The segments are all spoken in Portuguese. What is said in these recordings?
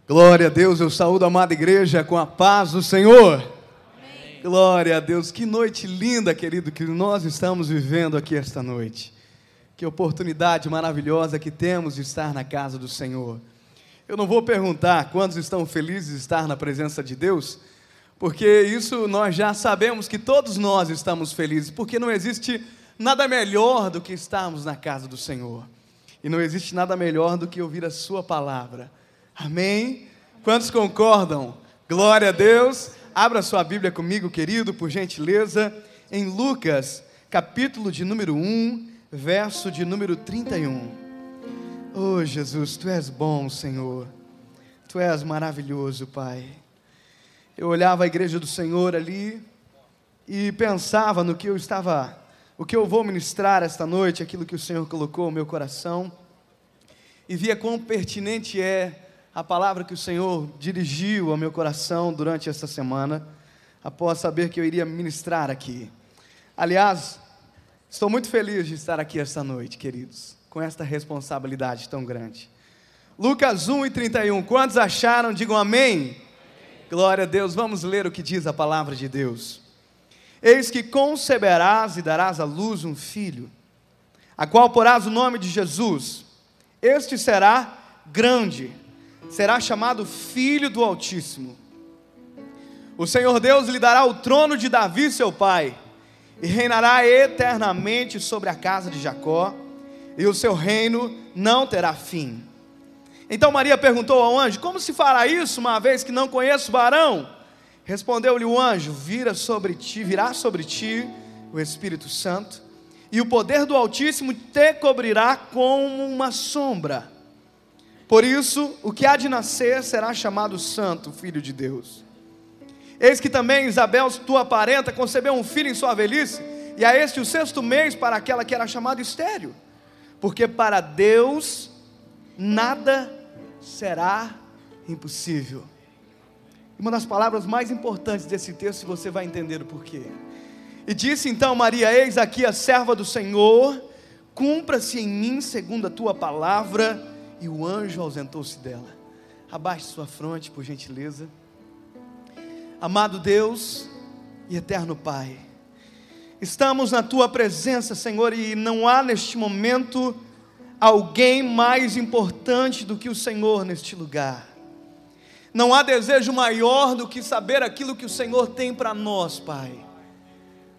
Glória a Deus, eu saúdo a amada igreja com a paz do Senhor. Amém. Glória a Deus, que noite linda, querido, que nós estamos vivendo aqui esta noite. Que oportunidade maravilhosa que temos de estar na casa do Senhor. Eu não vou perguntar quantos estão felizes de estar na presença de Deus, porque isso nós já sabemos que todos nós estamos felizes, porque não existe nada melhor do que estarmos na casa do Senhor. E não existe nada melhor do que ouvir a sua palavra. Amém? Quantos concordam? Glória a Deus. Abra sua Bíblia comigo, querido, por gentileza, em Lucas, capítulo de número 1, verso de número 31. Oh, Jesus, Tu és bom, Senhor. Tu és maravilhoso, Pai. Eu olhava a igreja do Senhor ali e pensava no que o que eu vou ministrar esta noite, aquilo que o Senhor colocou no meu coração, e via quão pertinente é a palavra que o Senhor dirigiu ao meu coração durante esta semana, após saber que eu iria ministrar aqui. Aliás, estou muito feliz de estar aqui esta noite, queridos, com esta responsabilidade tão grande. Lucas 1:31, quantos acharam? Digam amém. Glória a Deus, vamos ler o que diz a palavra de Deus. Eis que conceberás e darás à luz um filho, a qual porás o nome de Jesus. Este será grande, será chamado Filho do Altíssimo. O Senhor Deus lhe dará o trono de Davi seu pai, e reinará eternamente sobre a casa de Jacó, e o seu reino não terá fim. Então Maria perguntou ao anjo: como se fará isso, uma vez que não conheço varão? Respondeu-lhe o anjo: virá sobre ti o Espírito Santo, e o poder do Altíssimo te cobrirá como uma sombra. Por isso, o que há de nascer será chamado Santo, Filho de Deus. Eis que também Isabel, tua parenta, concebeu um filho em sua velhice, e a este o 6º mês para aquela que era chamada estéril, porque para Deus nada será impossível. Uma das palavras mais importantes desse texto, você vai entender o porquê. E disse então Maria: eis aqui a serva do Senhor, cumpra-se em mim segundo a tua palavra. E o anjo ausentou-se dela. Abaixe sua fronte, por gentileza. Amado Deus e eterno Pai, estamos na Tua presença, Senhor, e não há neste momento alguém mais importante do que o Senhor neste lugar. Não há desejo maior do que saber aquilo que o Senhor tem para nós, Pai.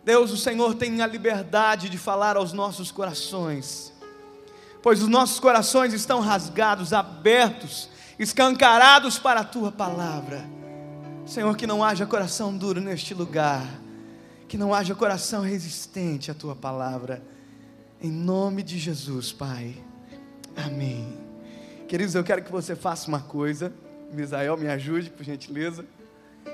Deus, o Senhor tem a liberdade de falar aos nossos corações, pois os nossos corações estão rasgados, abertos, escancarados para a Tua palavra. Senhor, que não haja coração duro neste lugar, que não haja coração resistente à Tua palavra, em nome de Jesus, Pai, amém. Queridos, eu quero que você faça uma coisa. Misael, me ajude, por gentileza.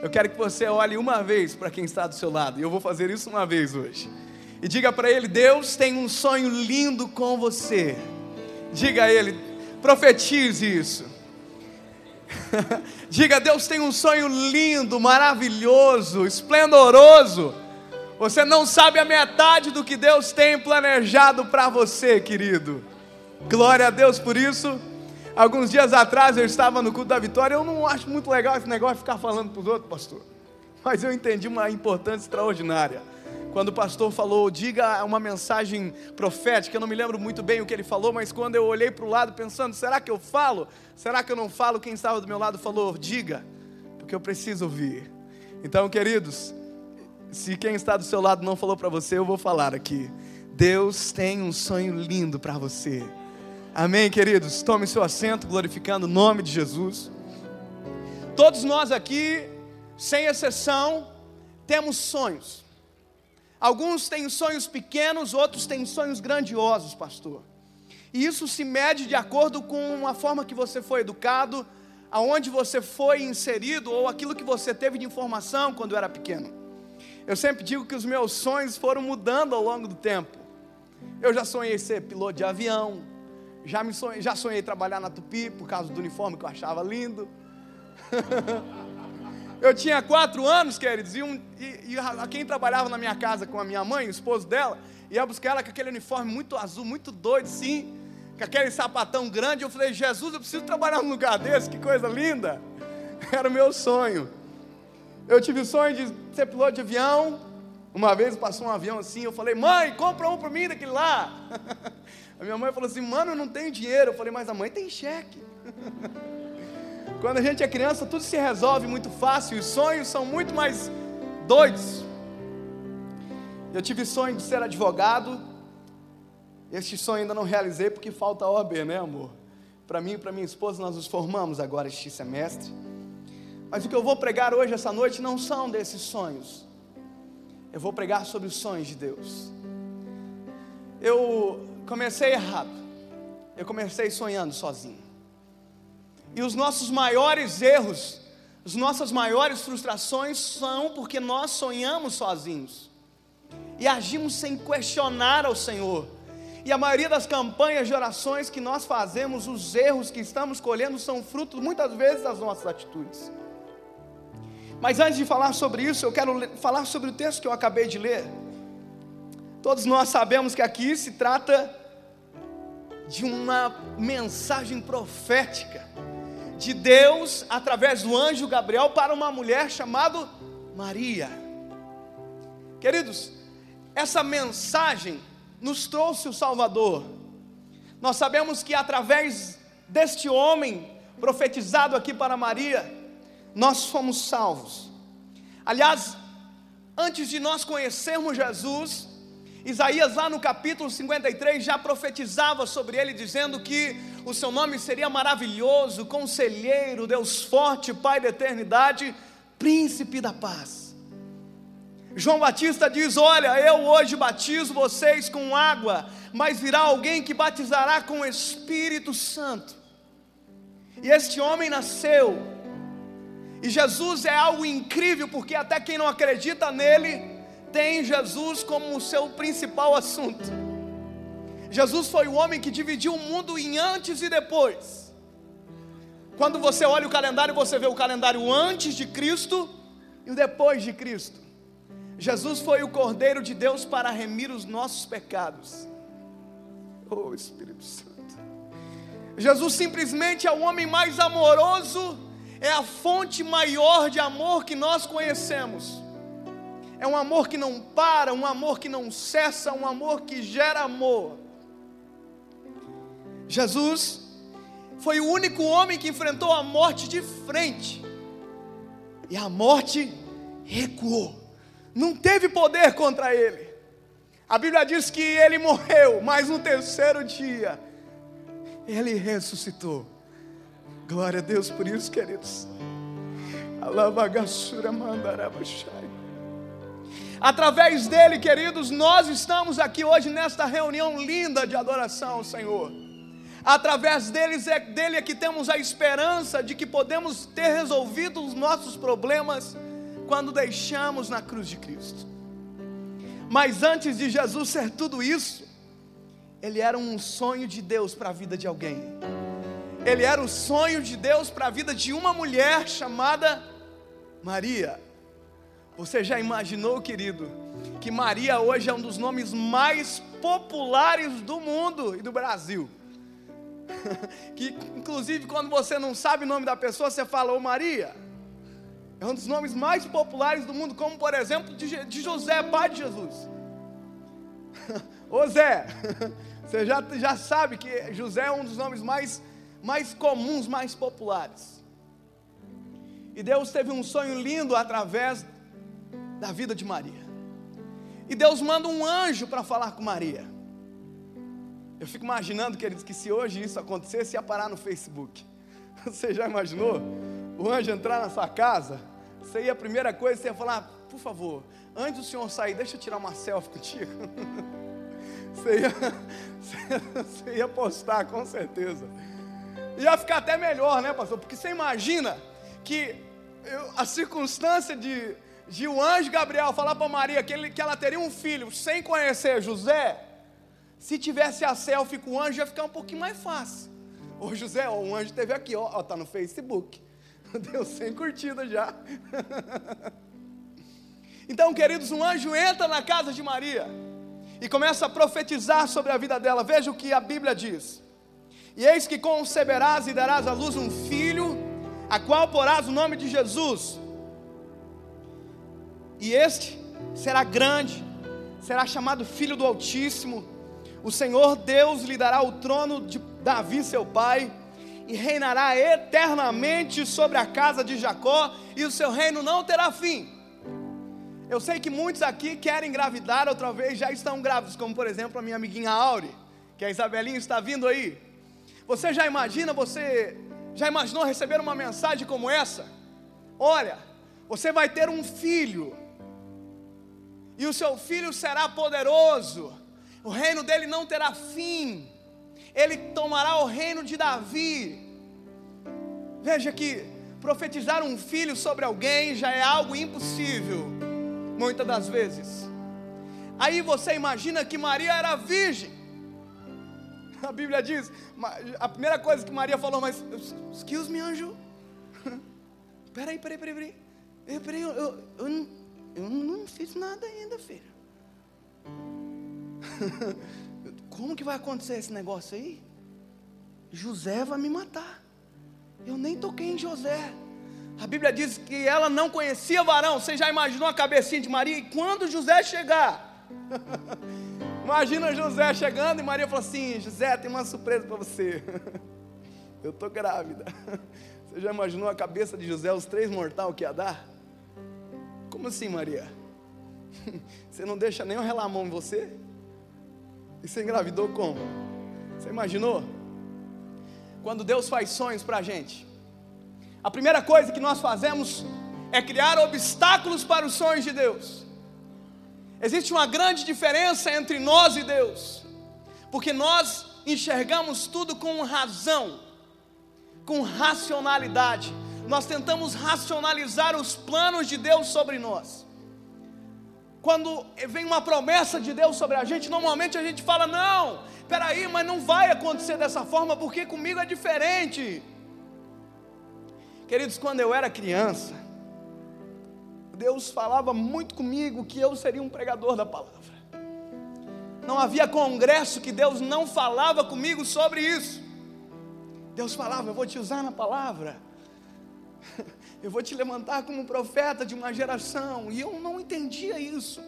Eu quero que você olhe uma vez para quem está do seu lado, e eu vou fazer isso uma vez hoje, e diga para ele: Deus tem um sonho lindo com você. Diga a ele, profetize isso. Diga: Deus tem um sonho lindo, maravilhoso, esplendoroso. Você não sabe a metade do que Deus tem planejado para você, querido. Glória a Deus por isso. Alguns dias atrás eu estava no culto da Vitória. Eu não acho muito legal esse negócio de ficar falando para os outros, pastor, mas eu entendi uma importância extraordinária quando o pastor falou: diga uma mensagem profética. Eu não me lembro muito bem o que ele falou, mas quando eu olhei para o lado pensando: será que eu falo? Será que eu não falo? Quem estava do meu lado falou: diga, porque eu preciso ouvir. Então, queridos, se quem está do seu lado não falou para você, eu vou falar aqui. Deus tem um sonho lindo para você. Amém, queridos? Tome seu assento, glorificando o nome de Jesus. Todos nós aqui, sem exceção, temos sonhos. Alguns têm sonhos pequenos, outros têm sonhos grandiosos, pastor. E isso se mede de acordo com a forma que você foi educado, aonde você foi inserido, ou aquilo que você teve de informação quando era pequeno. Eu sempre digo que os meus sonhos foram mudando ao longo do tempo. Eu já sonhei ser piloto de avião, já sonhei trabalhar na Tupi, por causa do uniforme que eu achava lindo. Eu tinha 4 anos, queridos, e quem trabalhava na minha casa com a minha mãe, o esposo dela, ia buscar ela com aquele uniforme muito azul, muito doido, sim. com aquele sapatão grande. Eu falei, Jesus, eu preciso trabalhar num lugar desse, que coisa linda. Era o meu sonho. Eu tive o sonho de ser piloto de avião. Uma vez passou um avião assim, eu falei, mãe, compra um para mim daquele lá. A minha mãe falou assim, mano, eu não tenho dinheiro. Eu falei, mas a mãe tem cheque. Quando a gente é criança, tudo se resolve muito fácil. Os sonhos são muito mais doidos. Eu tive sonho de ser advogado. Este sonho ainda não realizei porque falta a OAB, né, amor? Para mim e para minha esposa, nós nos formamos agora este semestre. Mas o que eu vou pregar hoje, essa noite, não são desses sonhos. Eu vou pregar sobre os sonhos de Deus. Eu comecei errado. Eu comecei sonhando sozinho. E os nossos maiores erros, as nossas maiores frustrações são porque nós sonhamos sozinhos. E agimos sem questionar ao Senhor. E a maioria das campanhas de orações que nós fazemos, os erros que estamos colhendo são frutos muitas vezes das nossas atitudes. Mas antes de falar sobre isso, eu quero falar sobre o texto que eu acabei de ler. Todos nós sabemos que aqui se trata de uma mensagem profética de Deus através do anjo Gabriel para uma mulher chamada Maria. Queridos, essa mensagem nos trouxe o Salvador. Nós sabemos que através deste homem profetizado aqui para Maria, nós fomos salvos. Aliás, antes de nós conhecermos Jesus, Isaías lá no capítulo 53 já profetizava sobre ele, dizendo que o seu nome seria maravilhoso, conselheiro, Deus forte, Pai da eternidade, príncipe da paz. João Batista diz, olha, eu hoje batizo vocês com água, mas virá alguém que batizará com o Espírito Santo. E este homem nasceu. E Jesus é algo incrível, porque até quem não acredita nele, tem Jesus como o seu principal assunto. Jesus foi o homem que dividiu o mundo em antes e depois. Quando você olha o calendário, você vê o calendário antes de Cristo e o depois de Cristo. Jesus foi o Cordeiro de Deus para remir os nossos pecados. Oh Espírito Santo. Jesus simplesmente é o homem mais amoroso, é a fonte maior de amor que nós conhecemos. É um amor que não para, um amor que não cessa, um amor que gera amor. Jesus foi o único homem que enfrentou a morte de frente. E a morte recuou. Não teve poder contra ele. A Bíblia diz que ele morreu, mas no terceiro dia ele ressuscitou. Glória a Deus por isso, queridos. Através dele, queridos, nós estamos aqui hoje nesta reunião linda de adoração ao Senhor. Através dele é que temos a esperança de que podemos ter resolvido os nossos problemas quando deixamos na cruz de Cristo. Mas antes de Jesus ser tudo isso, ele era um sonho de Deus para a vida de alguém. Ele era o sonho de Deus para a vida de uma mulher chamada Maria. Você já imaginou, querido, que Maria hoje é um dos nomes mais populares do mundo e do Brasil? Que inclusive quando você não sabe o nome da pessoa, você fala, ô Maria. É um dos nomes mais populares do mundo, como por exemplo de José, pai de Jesus. Ô Zé, você já sabe que José é um dos nomes mais comuns, mais populares. E Deus teve um sonho lindo através da vida de Maria. E Deus manda um anjo para falar com Maria. Eu fico imaginando, queridos, que se hoje isso acontecesse, ia parar no Facebook. Você já imaginou? O anjo entrar na sua casa, você ia, a primeira coisa, você ia falar, por favor, antes do senhor sair, deixa eu tirar uma selfie contigo. Você ia postar, com certeza. Ia ficar até melhor, né, pastor? Porque você imagina que a circunstância de o anjo Gabriel falar para Maria que ela teria um filho sem conhecer José. Se tivesse a selfie com o anjo, ia ficar um pouquinho mais fácil. Ô José, ó, o anjo esteve aqui, ó, tá no Facebook. Deu 100 curtidas já. Então, queridos, um anjo entra na casa de Maria e começa a profetizar sobre a vida dela. Veja o que a Bíblia diz. E eis que conceberás e darás à luz um filho, a qual porás o nome de Jesus. E este será grande, será chamado Filho do Altíssimo. O Senhor Deus lhe dará o trono de Davi seu pai, e reinará eternamente sobre a casa de Jacó, e o seu reino não terá fim. Eu sei que muitos aqui querem engravidar, outra vez já estão grávidos, como por exemplo a minha amiguinha Aure, que a Isabelinha está vindo aí. Você já imaginou receber uma mensagem como essa? Olha, você vai ter um filho, e o seu filho será poderoso, o reino dele não terá fim, ele tomará o reino de Davi. Veja que profetizar um filho sobre alguém já é algo impossível, muitas das vezes. Aí você imagina que Maria era virgem. A Bíblia diz, a primeira coisa que Maria falou, mas, excuse me, anjo, peraí, eu não fiz nada ainda, filho. Como que vai acontecer esse negócio aí? José vai me matar, eu nem toquei em José. A Bíblia diz que ela não conhecia varão. Você já imaginou a cabecinha de Maria? E quando José chegar, imagina José chegando e Maria falou assim: José, tem uma surpresa para você. Eu estou grávida. Você já imaginou a cabeça de José, os 3 mortais que ia dar? Como assim, Maria? Você não deixa nem um relamão em você? E você engravidou como? Você imaginou? Quando Deus faz sonhos para a gente, a primeira coisa que nós fazemos é criar obstáculos para os sonhos de Deus. Existe uma grande diferença entre nós e Deus, porque nós enxergamos tudo com razão, com racionalidade. Nós tentamos racionalizar os planos de Deus sobre nós. Quando vem uma promessa de Deus sobre a gente, normalmente a gente fala: não, peraí, mas não vai acontecer dessa forma, porque comigo é diferente. Queridos, quando eu era criança, Deus falava muito comigo que eu seria um pregador da palavra. Não havia congresso que Deus não falava comigo sobre isso. Deus falava: eu vou te usar na palavra, eu vou te levantar como um profeta de uma geração. E eu não entendia isso,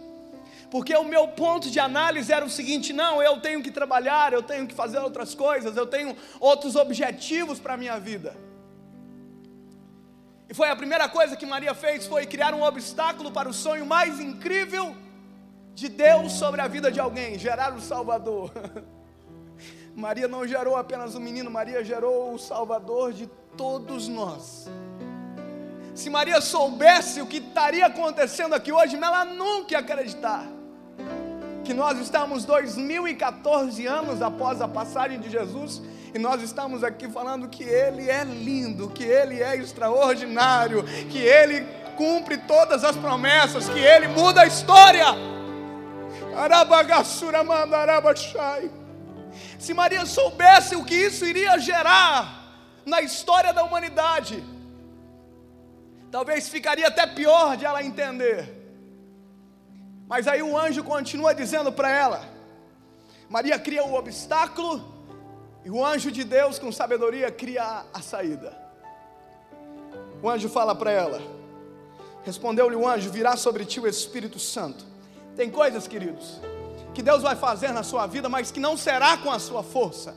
porque o meu ponto de análise era o seguinte: não, eu tenho que trabalhar, eu tenho que fazer outras coisas, eu tenho outros objetivos para a minha vida. E foi a primeira coisa que Maria fez, foi criar um obstáculo para o sonho mais incrível de Deus sobre a vida de alguém: gerar o Salvador. Maria não gerou apenas um menino, Maria gerou o Salvador de todos nós. Se Maria soubesse o que estaria acontecendo aqui hoje, ela nunca ia acreditar que nós estamos 2014 anos após a passagem de Jesus, e nós estamos aqui falando que Ele é lindo, que Ele é extraordinário, que Ele cumpre todas as promessas, que Ele muda a história. Se Maria soubesse o que isso iria gerar na história da humanidade, talvez ficaria até pior de ela entender. Mas aí o anjo continua dizendo para ela. Maria cria o obstáculo, e o anjo de Deus, com sabedoria, cria a saída. O anjo fala para ela, respondeu-lhe o anjo: virá sobre ti o Espírito Santo. Tem coisas, queridos, que Deus vai fazer na sua vida, mas que não será com a sua força.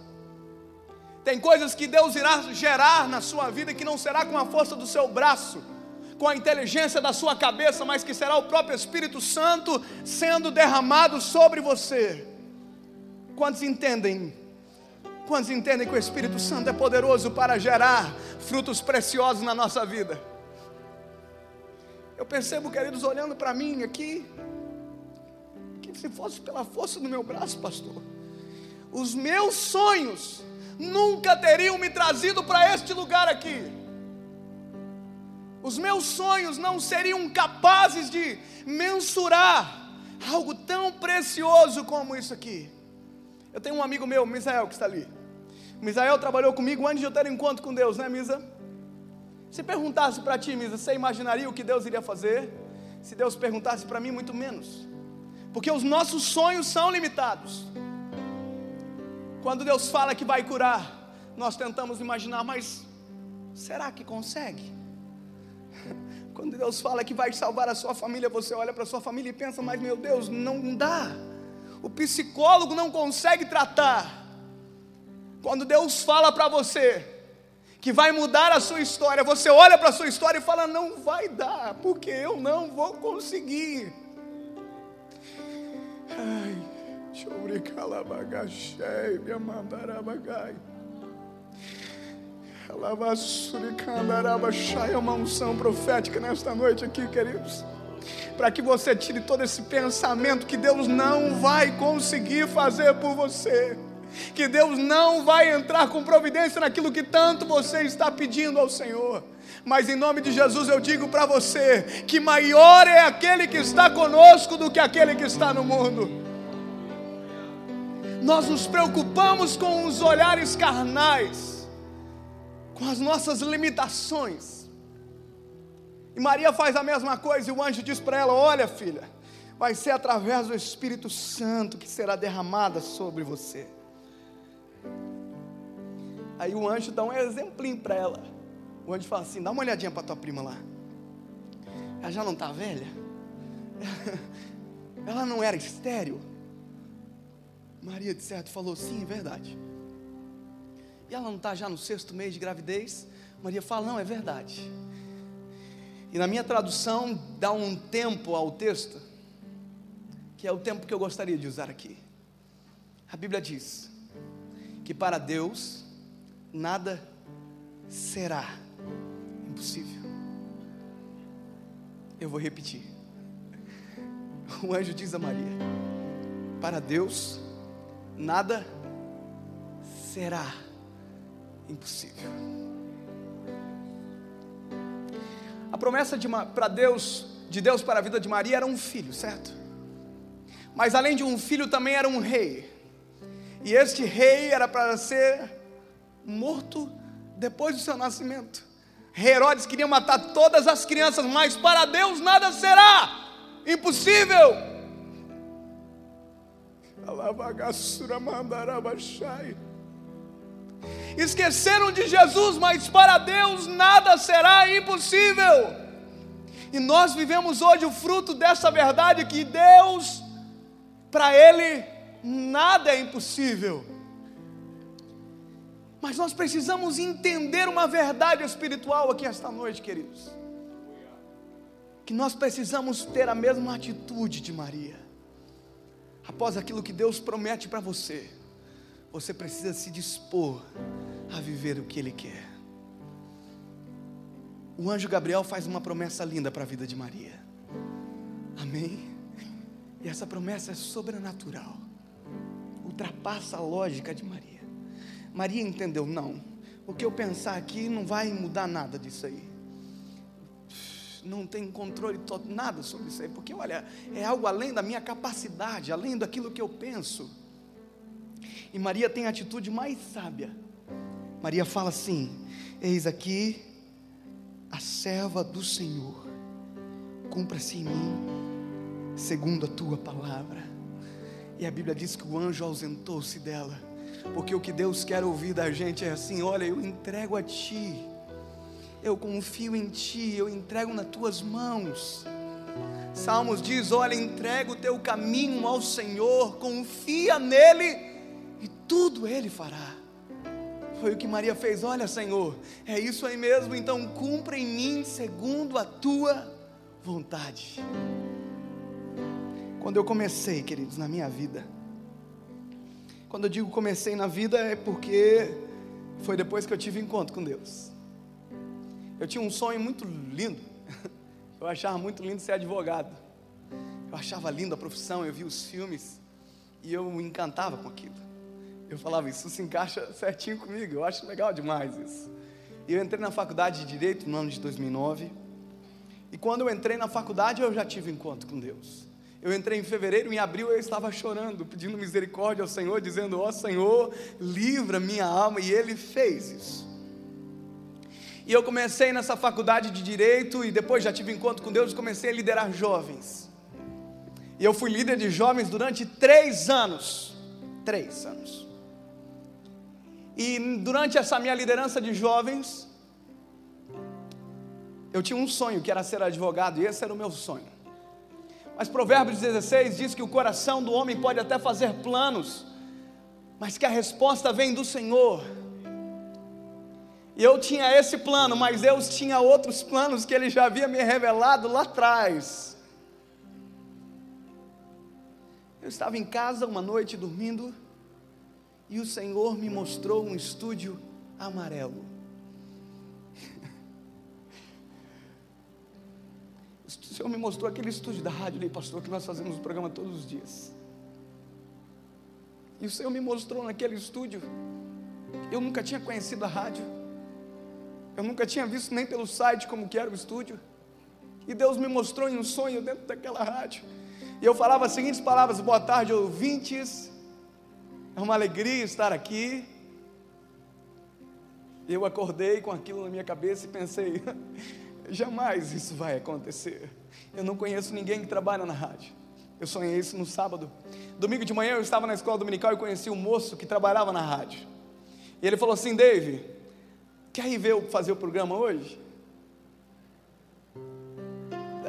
Tem coisas que Deus irá gerar na sua vida, que não será com a força do seu braço, com a inteligência da sua cabeça, mas que será o próprio Espírito Santo sendo derramado sobre você. Quantos entendem? Quantos entendem que o Espírito Santo é poderoso para gerar frutos preciosos na nossa vida? Eu percebo, queridos, olhando para mim aqui, que se fosse pela força do meu braço, pastor, os meus sonhos nunca teriam me trazido para este lugar aqui. Os meus sonhos não seriam capazes de mensurar algo tão precioso como isso aqui. Eu tenho um amigo meu, Misael, que está ali. Misael trabalhou comigo antes de eu ter um encontro com Deus, né, Misa? Se perguntasse para ti, Misa, você imaginaria o que Deus iria fazer? Se Deus perguntasse para mim, muito menos. Porque os nossos sonhos são limitados. Quando Deus fala que vai curar, nós tentamos imaginar, mas será que consegue? Quando Deus fala que vai salvar a sua família, você olha para a sua família e pensa, mas meu Deus, não dá. O psicólogo não consegue tratar. Quando Deus fala para você que vai mudar a sua história, você olha para a sua história e fala, não vai dar, porque eu não vou conseguir. Ai, choricalabagachei, me mandarabagai. É uma unção profética nesta noite aqui, queridos, para que você tire todo esse pensamento que Deus não vai conseguir fazer por você, que Deus não vai entrar com providência naquilo que tanto você está pedindo ao Senhor. Mas em nome de Jesus eu digo para você, que maior é aquele que está conosco do que aquele que está no mundo. Nós nos preocupamos com os olhares carnais, com as nossas limitações. E Maria faz a mesma coisa, e o anjo diz para ela, olha filha, vai ser através do Espírito Santo que será derramada sobre você. Aí o anjo dá um exemplinho para ela. O anjo fala assim, dá uma olhadinha para tua prima lá. Ela já não está velha? Ela não era estéril? Maria de certo falou, sim, é verdade. E ela não está já no 6º mês de gravidez? Maria fala, não, é verdade. E na minha tradução dá um tempo ao texto, que é o tempo que eu gostaria de usar aqui. A Bíblia diz que para Deus nada será impossível. Eu vou repetir. O anjo diz a Maria, para Deus nada será impossível. A promessa de Deus para a vida de Maria era um filho, certo? Mas além de um filho também era um rei. E este rei era para ser morto depois do seu nascimento. Herodes queria matar todas as crianças, mas para Deus nada será impossível. Esqueceram de Jesus, mas para Deus nada será impossível. E nós vivemos hoje o fruto dessa verdade, que Deus, para Ele, nada é impossível. Mas nós precisamos entender uma verdade espiritual aqui esta noite, queridos. Que nós precisamos ter a mesma atitude de Maria. Após aquilo que Deus promete para você, você precisa se dispor a viver o que Ele quer. O anjo Gabriel faz uma promessa linda para a vida de Maria. Amém? E essa promessa é sobrenatural, ultrapassa a lógica de Maria. Maria entendeu, não, o que eu pensar aqui não vai mudar nada disso aí. Não tem controle nada sobre isso aí, porque olha, é algo além da minha capacidade, além daquilo que eu penso. E Maria tem a atitude mais sábia. Maria fala assim, eis aqui a serva do Senhor, cumpra-se em mim segundo a tua palavra. E a Bíblia diz que o anjo ausentou-se dela, porque o que Deus quer ouvir da gente é assim, olha, eu entrego a ti, eu confio em ti, eu entrego nas tuas mãos. Salmos diz, olha, entrega o teu caminho ao Senhor, confia nele e tudo Ele fará. Foi o que Maria fez, olha Senhor, é isso aí mesmo, então cumpra em mim segundo a tua vontade. Quando eu comecei, queridos, na minha vida, quando eu digo comecei na vida é porque foi depois que eu tive encontro com Deus. Eu tinha um sonho muito lindo, eu achava muito lindo ser advogado, eu achava lindo a profissão, eu via os filmes e eu me encantava com aquilo. Eu falava, isso se encaixa certinho comigo, eu acho legal demais isso. E eu entrei na faculdade de Direito no ano de 2009, e quando eu entrei na faculdade eu já tive encontro com Deus. Eu entrei em fevereiro, em abril eu estava chorando, pedindo misericórdia ao Senhor, dizendo, ó Senhor, livra minha alma, e Ele fez isso. E eu comecei nessa faculdade de Direito, e depois já tive encontro com Deus, e comecei a liderar jovens. E eu fui líder de jovens durante 3 anos. 3 anos. E durante essa minha liderança de jovens, eu tinha um sonho, que era ser advogado, e esse era o meu sonho. Mas Provérbios 16 diz que o coração do homem pode até fazer planos, mas que a resposta vem do Senhor. E eu tinha esse plano, mas Deus tinha outros planos que Ele já havia me revelado lá atrás. Eu estava em casa uma noite dormindo, e o Senhor me mostrou um estúdio amarelo. O Senhor me mostrou aquele estúdio da rádio ali, pastor, que nós fazemos o programa todos os dias. E o Senhor me mostrou naquele estúdio. Eu nunca tinha conhecido a rádio. Eu nunca tinha visto nem pelo site como que era o estúdio. E Deus me mostrou em um sonho dentro daquela rádio. E eu falava as seguintes palavras: boa tarde, ouvintes. É uma alegria estar aqui. Eu acordei com aquilo na minha cabeça e pensei: jamais isso vai acontecer. Eu não conheço ninguém que trabalha na rádio. Eu sonhei isso no sábado. Domingo de manhã eu estava na escola dominical e conheci um moço que trabalhava na rádio. E ele falou assim: Dave, quer ir ver eu fazer o programa hoje?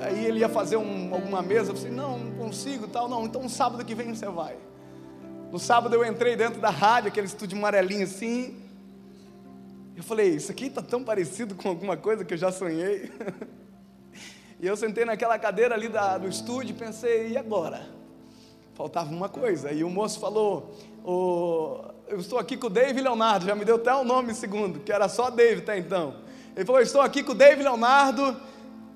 Aí ele ia fazer alguma mesa. Eu falei: não consigo, tal. Não, então sábado que vem você vai. No sábado eu entrei dentro da rádio, aquele estúdio amarelinho assim. Eu falei: isso aqui está tão parecido com alguma coisa que eu já sonhei. E eu sentei naquela cadeira ali do estúdio e pensei: e agora? Faltava uma coisa. E o moço falou: eu estou aqui com o Dave Leonardo. Já me deu até o nome segundo, que era só Dave até então. Ele falou: estou aqui com o Dave Leonardo.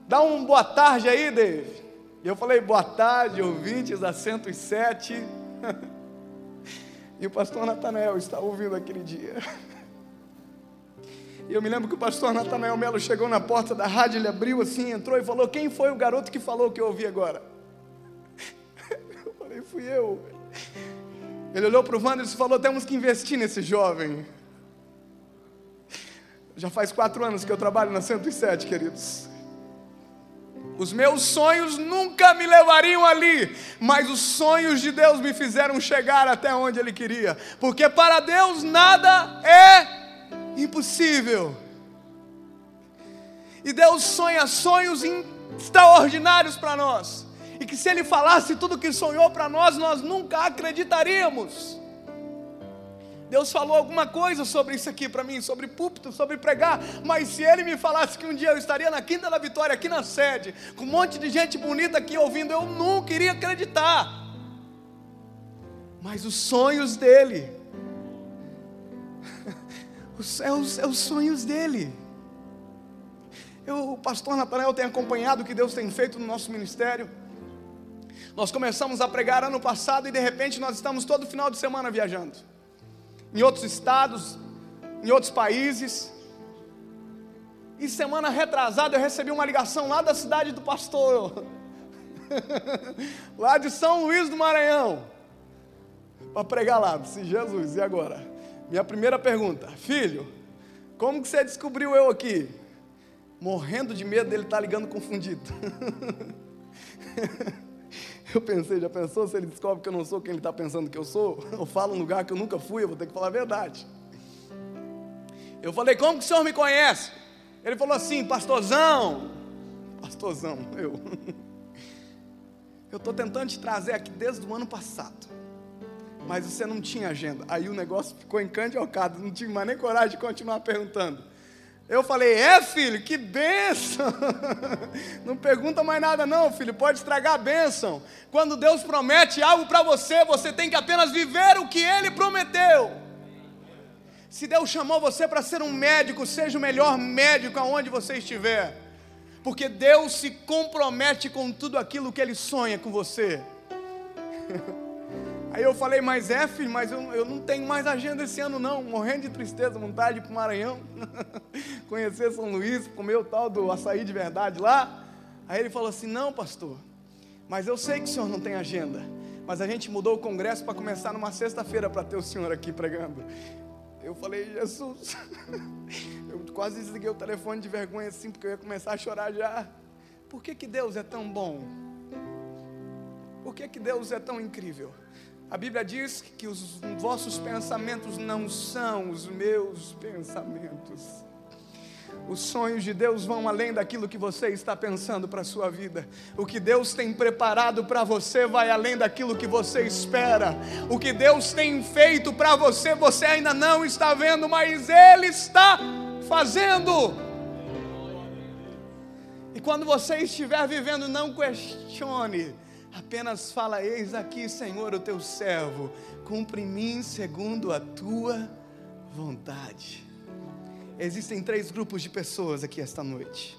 Dá um boa tarde aí, Dave. E eu falei: boa tarde, ouvintes da 107. E o pastor Natanael está ouvindo aquele dia. E eu me lembro que o pastor Natanael Melo chegou na porta da rádio, ele abriu assim, entrou e falou: quem foi o garoto que falou que eu ouvi agora? Eu falei: fui eu. Ele olhou para o Wander e falou: temos que investir nesse jovem. Já faz 4 anos que eu trabalho na 107, queridos. Os meus sonhos nunca me levariam ali, mas os sonhos de Deus me fizeram chegar até onde Ele queria, porque para Deus nada é impossível. E Deus sonha sonhos extraordinários para nós, e que se Ele falasse tudo que sonhou para nós, nós nunca acreditaríamos. Deus falou alguma coisa sobre isso aqui para mim, sobre púlpito, sobre pregar, mas se Ele me falasse que um dia eu estaria na Quinta da Vitória, aqui na sede, com um monte de gente bonita aqui ouvindo, eu nunca iria acreditar. Mas os sonhos dEle, os sonhos dEle. O pastor Natanael tem acompanhado o que Deus tem feito no nosso ministério. Nós começamos a pregar ano passado e de repente nós estamos todo final de semana viajando em outros estados, em outros países. E semana retrasada eu recebi uma ligação lá da cidade do pastor, lá de São Luís do Maranhão, para pregar lá. Eu disse: Jesus, e agora? Minha primeira pergunta: filho, como que você descobriu eu aqui? Morrendo de medo dele estar ligando confundido. Eu pensei: já pensou se ele descobre que eu não sou quem ele está pensando que eu sou? Eu falo um lugar que eu nunca fui, eu vou ter que falar a verdade. Eu falei: como que o senhor me conhece? Ele falou assim: pastorzão, eu estou tentando te trazer aqui desde o ano passado, mas você não tinha agenda. Aí o negócio ficou encandilcado, não tive mais nem coragem de continuar perguntando. Eu falei: filho, que bênção. Não pergunta mais nada não, filho, pode estragar a bênção. Quando Deus promete algo para você, você tem que apenas viver o que Ele prometeu. Se Deus chamou você para ser um médico, seja o melhor médico aonde você estiver, porque Deus se compromete com tudo aquilo que Ele sonha com você. Aí eu falei: mas filho, mas eu não tenho mais agenda esse ano não, morrendo de tristeza, vontade de ir para o Maranhão, conhecer São Luís, comer o tal do açaí de verdade lá. Aí ele falou assim: não, pastor, mas eu sei que o senhor não tem agenda, mas a gente mudou o congresso para começar numa sexta-feira para ter o senhor aqui pregando. Eu falei: Jesus, eu quase desliguei o telefone de vergonha assim, porque eu ia começar a chorar já. Por que Deus é tão bom? Por que Deus é tão incrível? A Bíblia diz que os vossos pensamentos não são os meus pensamentos. Os sonhos de Deus vão além daquilo que você está pensando para a sua vida. O que Deus tem preparado para você vai além daquilo que você espera. O que Deus tem feito para você, você ainda não está vendo, mas Ele está fazendo. E quando você estiver vivendo, não questione. Apenas fala: eis aqui, Senhor, o teu servo, cumpre em mim segundo a tua vontade. Existem 3 grupos de pessoas aqui esta noite: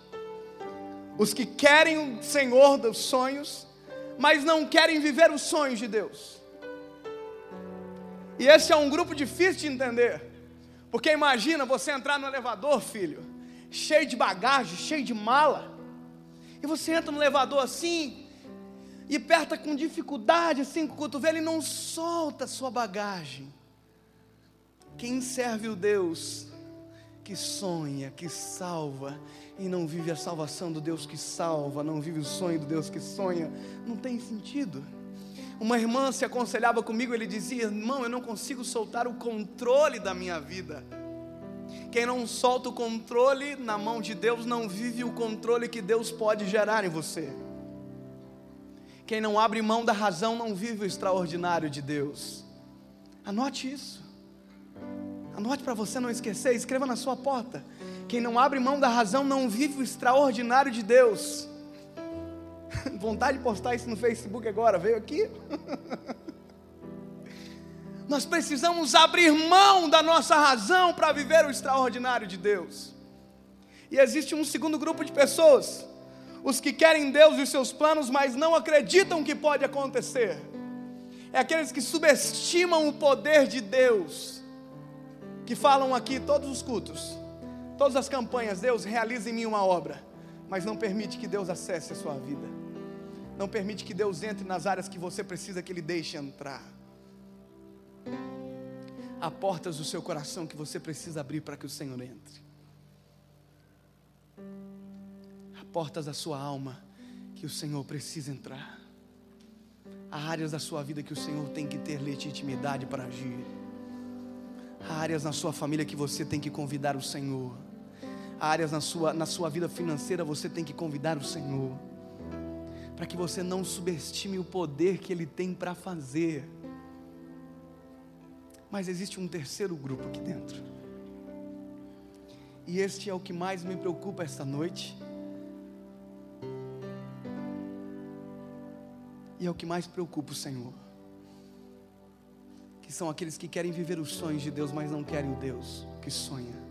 os que querem o Senhor dos sonhos, mas não querem viver os sonhos de Deus. E esse é um grupo difícil de entender, porque imagina você entrar no elevador, filho, cheio de bagagem, cheio de mala, e você entra no elevador assim, e aperta com dificuldade, assim, com o cotovelo, e não solta a sua bagagem. Quem serve o Deus que sonha, que salva, e não vive a salvação do Deus que salva, não vive o sonho do Deus que sonha, não tem sentido. Uma irmã se aconselhava comigo, ele dizia: irmão, eu não consigo soltar o controle da minha vida. Quem não solta o controle na mão de Deus, não vive o controle que Deus pode gerar em você. Quem não abre mão da razão não vive o extraordinário de Deus. Anote isso. Anote para você não esquecer, escreva na sua porta: quem não abre mão da razão não vive o extraordinário de Deus. Vontade de postar isso no Facebook agora, veio aqui. Nós precisamos abrir mão da nossa razão para viver o extraordinário de Deus. E existe um segundo grupo de pessoas: os que querem Deus e os seus planos, mas não acreditam que pode acontecer. É aqueles que subestimam o poder de Deus, que falam aqui todos os cultos, todas as campanhas: Deus, realiza em mim uma obra, mas não permite que Deus acesse a sua vida, não permite que Deus entre nas áreas que você precisa que Ele deixe entrar. Há portas do seu coração que você precisa abrir para que o Senhor entre. Há portas da sua alma que o Senhor precisa entrar. Há áreas da sua vida que o Senhor tem que ter legitimidade para agir. Há áreas na sua família que você tem que convidar o Senhor. Há áreas na sua vida financeira você tem que convidar o Senhor, para que você não subestime o poder que Ele tem para fazer. Mas existe um terceiro grupo aqui dentro, e este é o que mais me preocupa esta noite, e é o que mais preocupa o Senhor, que são aqueles que querem viver os sonhos de Deus, mas não querem o Deus que sonha.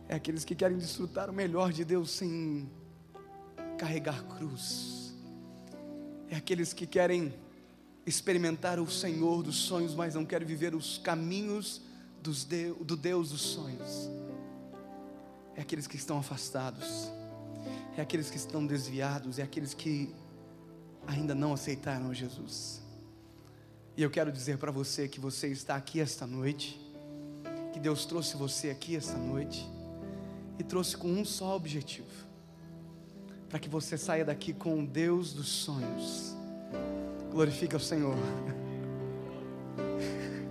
É aqueles que querem desfrutar o melhor de Deus sem carregar cruz. É aqueles que querem experimentar o Senhor dos sonhos, mas não querem viver os caminhos do Deus dos sonhos. É aqueles que estão afastados, é aqueles que estão desviados, é aqueles que ainda não aceitaram Jesus. E eu quero dizer para você que você está aqui esta noite, que Deus trouxe você aqui esta noite, e trouxe com um só objetivo: para que você saia daqui com o Deus dos sonhos. Glorifica o Senhor.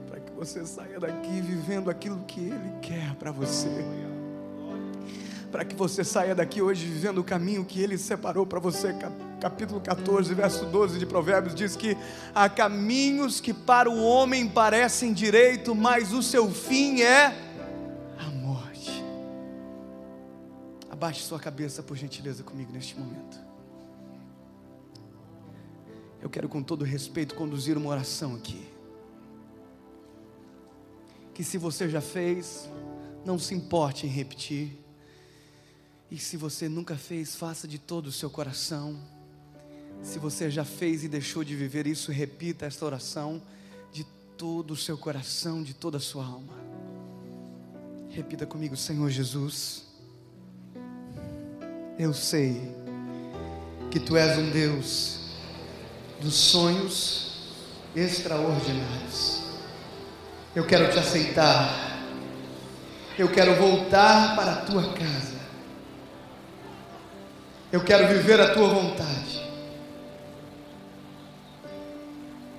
Para que você saia daqui vivendo aquilo que Ele quer para você. Para que você saia daqui hoje vivendo o caminho que Ele separou para você. Capítulo 14, verso 12 de Provérbios diz que há caminhos que para o homem parecem direito, mas o seu fim é a morte. Abaixe sua cabeça, por gentileza, comigo neste momento. Eu quero, com todo respeito, conduzir uma oração aqui. Que se você já fez, não se importe em repetir. E se você nunca fez, faça de todo o seu coração. Se você já fez e deixou de viver isso, repita esta oração de todo o seu coração, de toda a sua alma. Repita comigo: Senhor Jesus, eu sei que Tu és um Deus dos sonhos extraordinários. Eu quero Te aceitar. Eu quero voltar para a Tua casa. Eu quero viver a Tua vontade.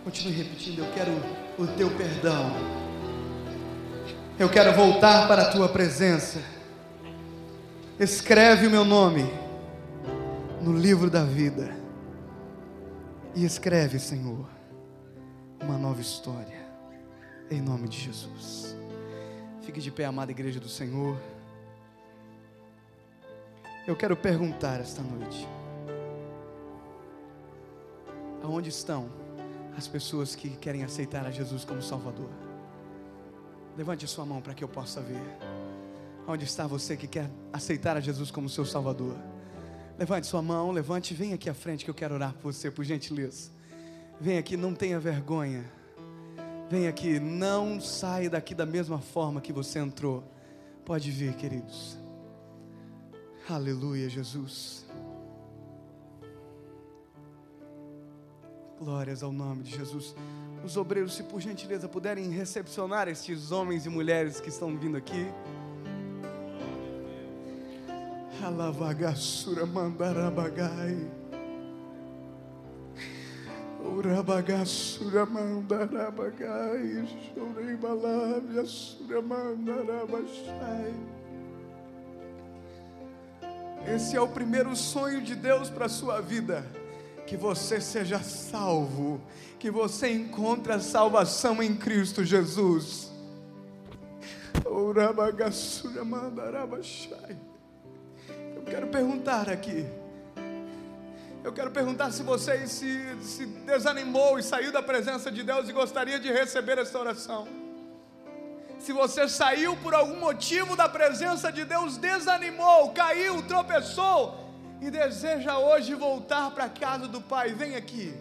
Continue repetindo: eu quero o teu perdão. Eu quero voltar para a tua presença. Escreve o meu nome no livro da vida. E escreve, Senhor, uma nova história. Em nome de Jesus. Fique de pé, amada igreja do Senhor. Eu quero perguntar esta noite: aonde estão as pessoas que querem aceitar a Jesus como Salvador? Levante sua mão para que eu possa ver. Onde está você que quer aceitar a Jesus como seu Salvador? Levante sua mão, levante e vem aqui à frente que eu quero orar por você, por gentileza. Vem aqui, não tenha vergonha. Vem aqui, não saia daqui da mesma forma que você entrou. Pode vir, queridos. Aleluia, Jesus. Glórias ao nome de Jesus. Os obreiros, se por gentileza puderem recepcionar estes homens e mulheres que estão vindo aqui. Alavagassura mandarabagai. Urabagassura mandarabagai. Chorei sura mandarabashai. Esse é o primeiro sonho de Deus para a sua vida. Que você seja salvo, que você encontre a salvação em Cristo Jesus. Eu quero perguntar aqui. Eu quero perguntar se você se desanimou e saiu da presença de Deus e gostaria de receber essa oração. Se você saiu por algum motivo da presença de Deus, desanimou, caiu, tropeçou e deseja hoje voltar para a casa do Pai, vem aqui,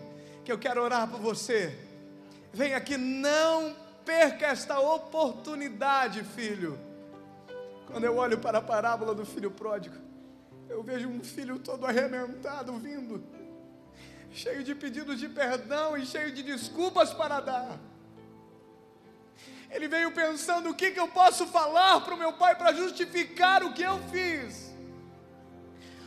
que eu quero orar por você. Vem aqui, não perca esta oportunidade, filho. Quando eu olho para a parábola do filho pródigo, eu vejo um filho todo arrebentado vindo, cheio de pedidos de perdão e cheio de desculpas para dar. Ele veio pensando: o que eu posso falar para o meu pai para justificar o que eu fiz?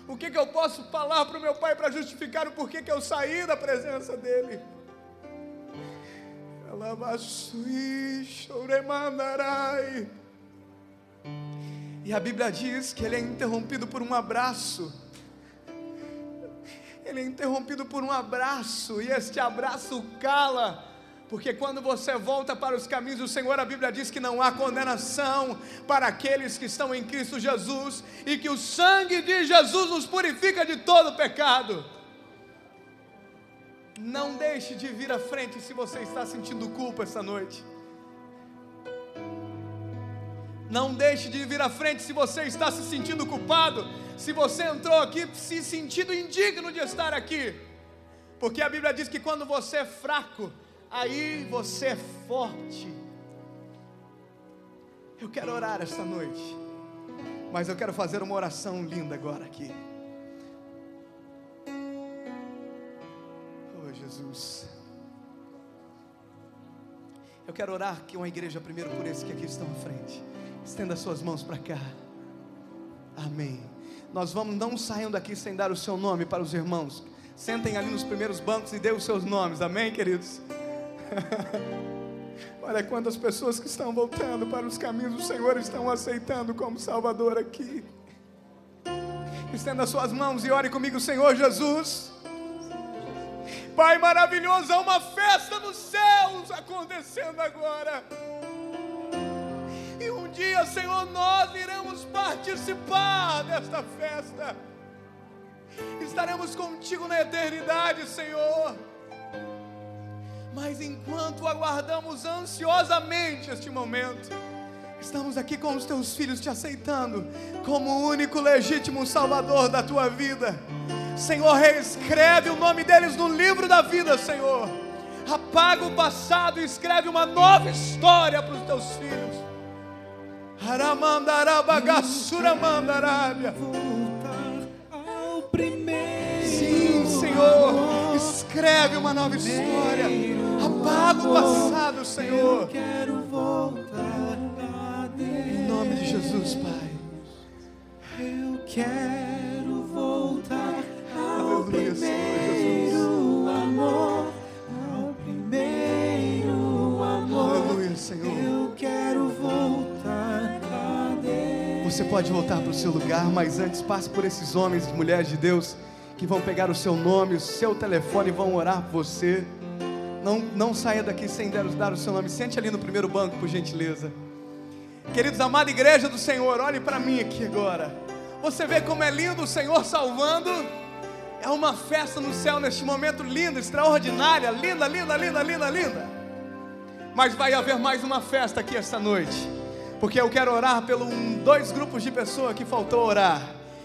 O que eu posso falar para o meu pai para justificar o porquê que eu saí da presença dele? E a Bíblia diz que ele é interrompido por um abraço. Ele é interrompido por um abraço, e este abraço cala. Porque quando você volta para os caminhos do Senhor, a Bíblia diz que não há condenação para aqueles que estão em Cristo Jesus, e que o sangue de Jesus nos purifica de todo pecado. Não deixe de vir à frente se você está sentindo culpa esta noite. Não deixe de vir à frente se você está se sentindo culpado, se você entrou aqui se sentindo indigno de estar aqui. Porque a Bíblia diz que quando você é fraco, aí você é forte. Eu quero orar esta noite, mas eu quero fazer uma oração linda agora aqui. Oh Jesus, eu quero orar que uma igreja primeiro por esses que aqui estão à frente. Estenda suas mãos para cá. Amém. Nós vamos, não saiam daqui sem dar o seu nome para os irmãos. Sentem ali nos primeiros bancos e dê os seus nomes. Amém, queridos? Olha quantas pessoas que estão voltando para os caminhos do Senhor estão aceitando como Salvador aqui. Estenda suas mãos e ore comigo. Senhor Jesus, Pai maravilhoso, há uma festa nos céus acontecendo agora. E um dia, Senhor, nós iremos participar desta festa. Estaremos contigo na eternidade, Senhor. Mas enquanto aguardamos ansiosamente este momento, estamos aqui com os teus filhos te aceitando como o único legítimo Salvador da tua vida. Senhor, reescreve o nome deles no livro da vida, Senhor. Apaga o passado e escreve uma nova história para os teus filhos. Sim, Senhor, escreve uma nova história. Apaga o passado, Senhor. Eu quero voltar a Deus. Em nome de Jesus, Pai. Eu quero voltar ao Aleluia, Senhor primeiro amor, ao primeiro Você pode voltar para o seu lugar, mas antes passe por esses homens e mulheres de Deus que vão pegar o seu nome, o seu telefone e vão orar por você. Não saia daqui sem dar o seu nome. Sente ali no primeiro banco, por gentileza. Queridos, amada igreja do Senhor, olhe para mim aqui agora. Você vê como é lindo o Senhor salvando? É uma festa no céu neste momento, linda, extraordinária, linda, linda, linda, linda, linda. Mas vai haver mais uma festa aqui esta noite, porque eu quero orar pelos 2 grupos de pessoas que faltou orar.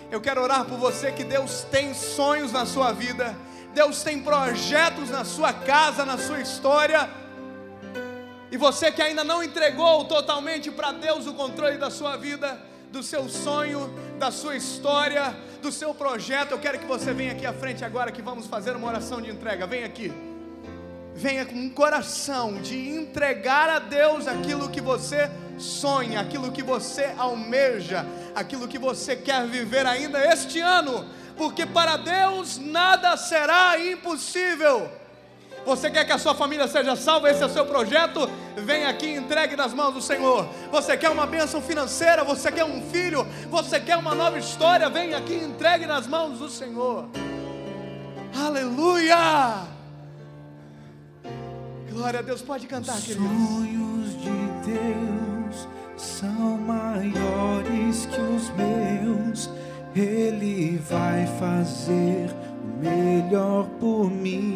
Eu quero orar por você, que Deus tem sonhos na sua vida, Deus tem projetos na sua casa, na sua história. E você que ainda não entregou totalmente para Deus o controle da sua vida, do seu sonho, da sua história, do seu projeto, eu quero que você venha aqui à frente agora, que vamos fazer uma oração de entrega. Vem aqui. Venha com um coração de entregar a Deus aquilo que você sonha, aquilo que você almeja, aquilo que você quer viver ainda este ano, porque para Deus nada será impossível. Você quer que a sua família seja salva? Esse é o seu projeto? Vem aqui e entregue nas mãos do Senhor. Você quer uma bênção financeira? Você quer um filho? Você quer uma nova história? Vem aqui e entregue nas mãos do Senhor. Aleluia! Glória a Deus, pode cantar, queridos. Os sonhos de Deus são maiores que os meus. Ele vai fazer o melhor por mim.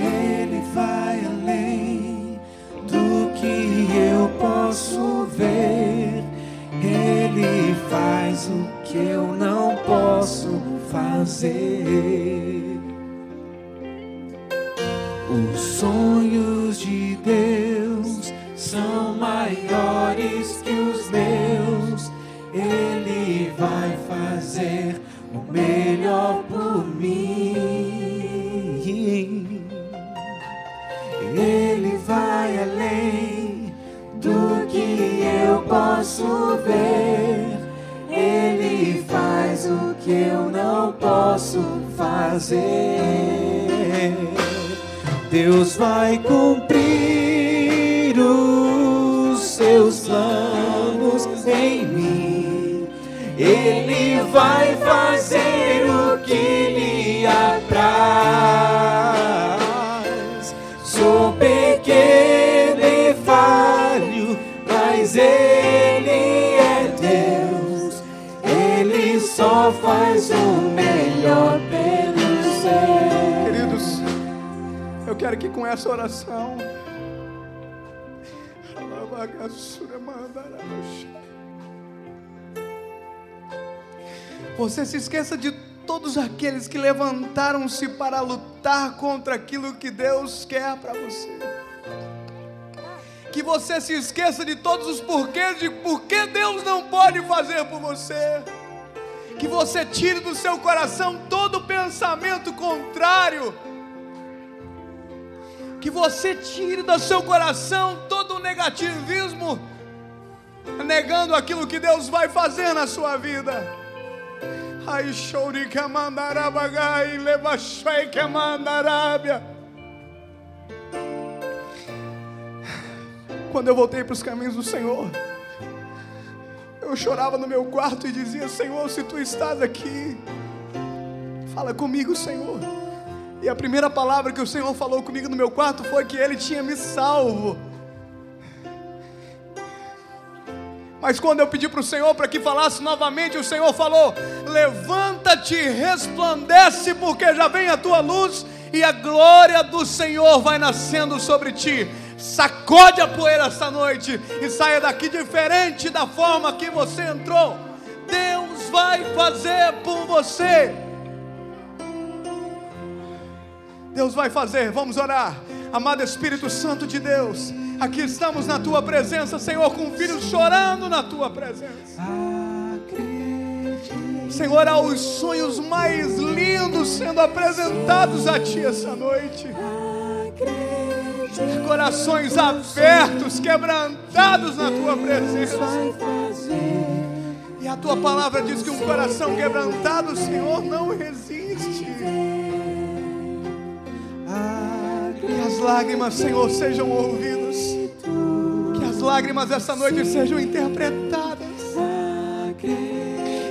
Ele vai além do que eu posso ver. Ele faz o que eu não posso fazer. Os sonhos de Deus são maiores que os meus. Ele vai fazer o melhor por mim. Ele vai além do que eu posso ver. Ele faz o que eu não posso fazer. Deus vai cumprir os seus planos em mim. Ele vai fazer o que lhe apraz. Sou pequeno e falho, mas Ele é Deus. Ele só faz o melhor pelo seu. Queridos, eu quero que com essa oração você se esqueça de todos aqueles que levantaram-se para lutar contra aquilo que Deus quer para você. Que você se esqueça de todos os porquês de por que Deus não pode fazer por você. Que você tire do seu coração todo pensamento contrário. Que você tire do seu coração todo o negativismo, negando aquilo que Deus vai fazer na sua vida. Ai, chourica mandarabagai, levachai que mandarábia. Quando eu voltei para os caminhos do Senhor, eu chorava no meu quarto e dizia: Senhor, se Tu estás aqui, fala comigo, Senhor. E a primeira palavra que o Senhor falou comigo no meu quarto foi que Ele tinha me salvo. Mas quando eu pedi para o Senhor para que falasse novamente, o Senhor falou: levanta-te, resplandece, porque já vem a tua luz e a glória do Senhor vai nascendo sobre ti. Sacode a poeira esta noite e saia daqui diferente da forma que você entrou. Deus vai fazer por você. Deus vai fazer, vamos orar. Amado Espírito Santo de Deus, aqui estamos na Tua presença, Senhor, com filhos chorando na Tua presença. Senhor, há os sonhos mais lindos sendo apresentados a Ti essa noite. Corações abertos, quebrantados na Tua presença. E a Tua palavra diz que um coração quebrantado, Senhor, não resiste. Que as lágrimas, Senhor, sejam ouvidas. Que as as lágrimas dessa noite sejam interpretadas.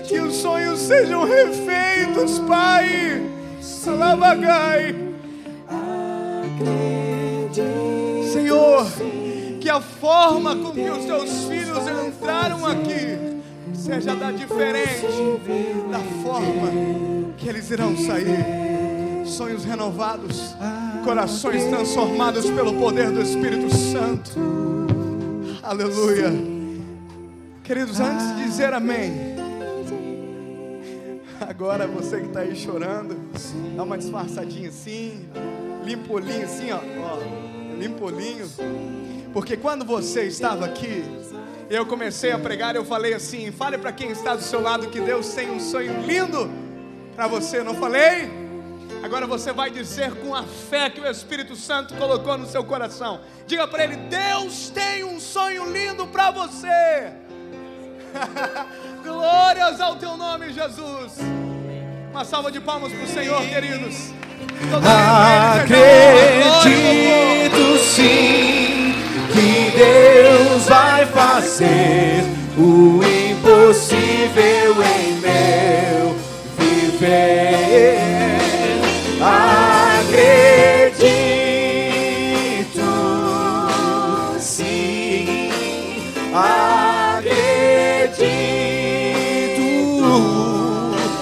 Que os sonhos sejam refeitos, Pai. Salabagai. Senhor, que a forma com que os teus filhos entraram aqui seja da diferente da forma que eles irão sair. Sonhos renovados, corações transformados pelo poder do Espírito Santo. Aleluia. Queridos, antes de dizer amém, agora você que está aí chorando, dá uma disfarçadinha assim, limpa o olhinho assim, ó, limpa o olhinho. Porque quando você estava aqui, eu comecei a pregar, eu falei assim: fale para quem está do seu lado que Deus tem um sonho lindo para você, não falei? Agora você vai dizer com a fé que o Espírito Santo colocou no seu coração. Diga para ele: Deus tem um sonho lindo para você. Glórias ao teu nome, Jesus. Uma salva de palmas para o Senhor, queridos. Acredito sim que Deus vai fazer o impossível em meu viver. Acredito sim, acredito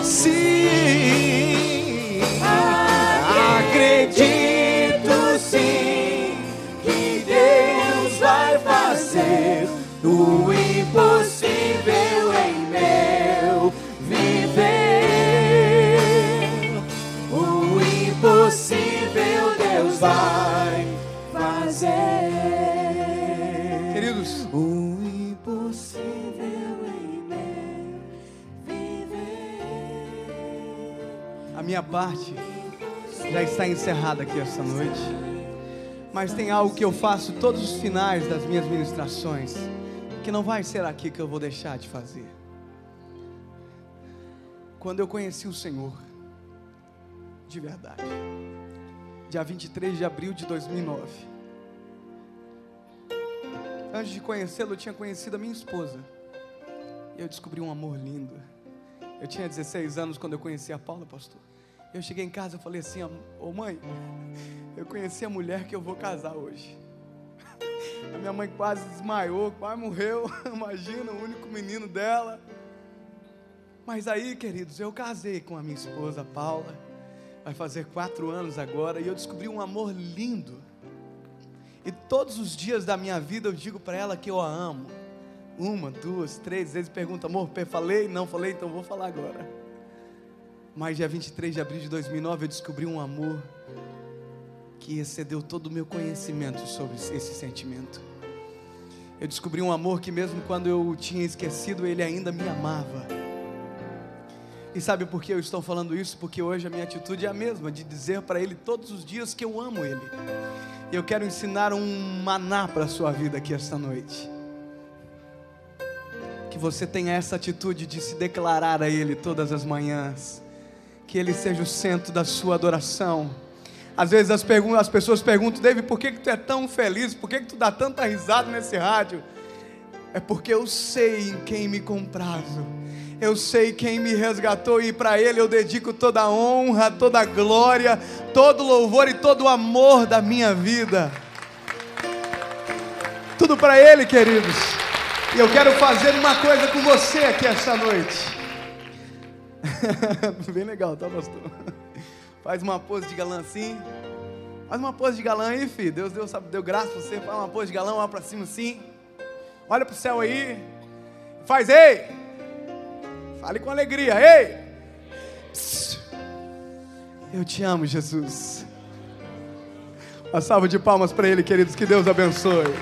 sim, acredito sim que Deus vai fazer o impossível em meu viver. O impossível Deus vai fazer. Queridos, O impossível em meu viver. a minha parte já está encerrada aqui esta noite. Mas tem algo que eu faço todos os finais das minhas ministrações, que não vai ser aqui que eu vou deixar de fazer. Quando eu conheci o Senhor, de verdade, dia 23 de abril de 2009. Antes de conhecê-lo, eu tinha conhecido a minha esposa. E eu descobri um amor lindo. Eu tinha 16 anos quando eu conheci a Paula, pastor. Eu cheguei em casa e falei assim: ô mãe, eu conheci a mulher que eu vou casar hoje. A minha mãe quase desmaiou, quase morreu. Imagina, o único menino dela. Mas aí, queridos, eu casei com a minha esposa, Paula. Vai fazer 4 anos agora. E eu descobri um amor lindo. E todos os dias da minha vida eu digo para ela que eu a amo. 1, 2, 3 vezes pergunta: amor, falei? Não falei, então vou falar agora. Mas dia 23 de abril de 2009 eu descobri um amor que excedeu todo o meu conhecimento sobre esse sentimento. Eu descobri um amor que mesmo quando eu o tinha esquecido, ele ainda me amava. E sabe por que eu estou falando isso? Porque hoje a minha atitude é a mesma, de dizer para ele todos os dias que eu amo ele. E eu quero ensinar um maná para a sua vida aqui esta noite. Que você tenha essa atitude de se declarar a ele todas as manhãs. Que ele seja o centro da sua adoração. Às vezes as pessoas perguntam: David, por que tu é tão feliz? Por que tu dá tanta risada nesse rádio? É porque eu sei em quem me comprazo. Eu sei quem me resgatou, e para ele eu dedico toda a honra, toda a glória, todo o louvor e todo o amor da minha vida. Tudo para ele, queridos. E eu quero fazer uma coisa com você aqui esta noite. Bem legal, tá, pastor? Faz uma pose de galã assim. Faz uma pose de galã aí, filho. Deus deu graça pra você. Faz uma pose de galã, olha pra cima assim. Olha pro céu aí. Faz, ei! Fale com alegria, ei! Psst. Eu te amo, Jesus. Uma salva de palmas para ele, queridos. Que Deus abençoe.